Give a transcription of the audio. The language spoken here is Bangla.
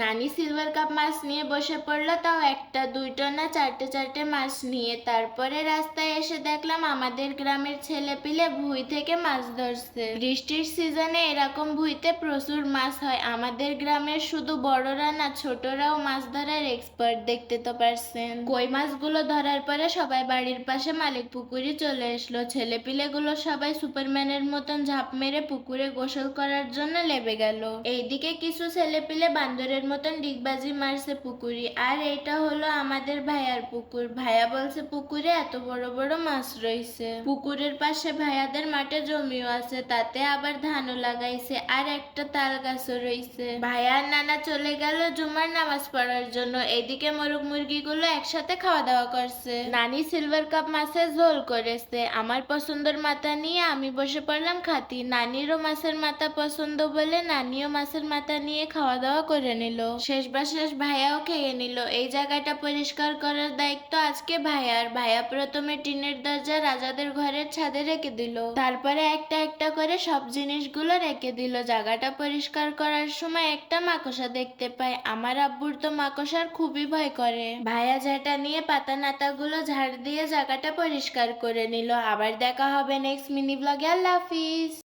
নানি সিলভার কাপ মাছ নিয়ে বসে পড়লো, তাও একটা দুইটা না, চারটে চারটে মাছ নিয়ে। তারপরে রাস্তায় এসে দেখলাম আমাদের গ্রামের ছেলেপিলে ভুঁই থেকে মাছ ধরছে। বৃষ্টির সিজনে এরকম ভুঁইতে প্রচুর মাছ হয়। আমাদের গ্রামের শুধু বড়রা না, ছোটরাও মাছ ধরার এক্সপার্ট, দেখতে তো পারছেন। কই মাছগুলো ধরার পরে সবাই বাড়ির পাশে মালিক পুকুরে চলে এসলো। ছেলেপিলেগুলো সবাই সুপারম্যানের মতন ঝাঁপ মেরে পুকুরে গোসল করার জন্য লেবে গেল। এইদিকে কিছু ছেলেপিলে বান্দরের মতন ডিগবাজি মারছে পুকুরি। আর এইটা হলো আমাদের ভাইয়ার পুকুর। ভাইয়া বলছে পুকুরে এত বড় বড় মাছ রয়েছে। পুকুরের পাশে ভাইয়াদের মাঠে জমিও আছে, তাতে আবার ধানও লাগাইছে, আর একটা তাল গাছও রয়েছে। ভাইয়ার নানা চলে গেল জুমার নামাজ পড়ার জন্য। এদিকে মোরগ মুরগিগুলো একসাথে খাওয়া দাওয়া করছে। নানি সিলভার কাপ মাছের ঝোল করেছে। আমার পছন্দের মাথা নিয়ে আমি বসে পড়লাম খাতি। নানিরও মাছের মাথা পছন্দ বলে নানিও মাছের মাথা নিয়ে খাওয়া দাওয়া করে নিল। শেষ ভাইয়াও খেয়ে নিল। এই জায়গাটা পরিষ্কার করার দায়িত্ব আজকে ভাইয়ার। ভাইয়া প্রথমে টিনের দরজা রাজাদের ঘরের ছাদে রেখে দিল, তারপরে একটা একটা করে সব জিনিসগুলো রেখে দিল। জায়গাটা পরিষ্কার করার সময় একটা মাকড়সা দেখতে পায়। আমার আব্বুর তো মাকড়সার খুবই ভয় করে। ভাইয়া যেটা নিয়ে পাতা নাতাগুলো ঝাড় দিয়ে জায়গাটা পরিষ্কার করে নিল। আবার দেখা হবে নেক্সট মিনি ব্লগে। আল্লাহ হাফিজ।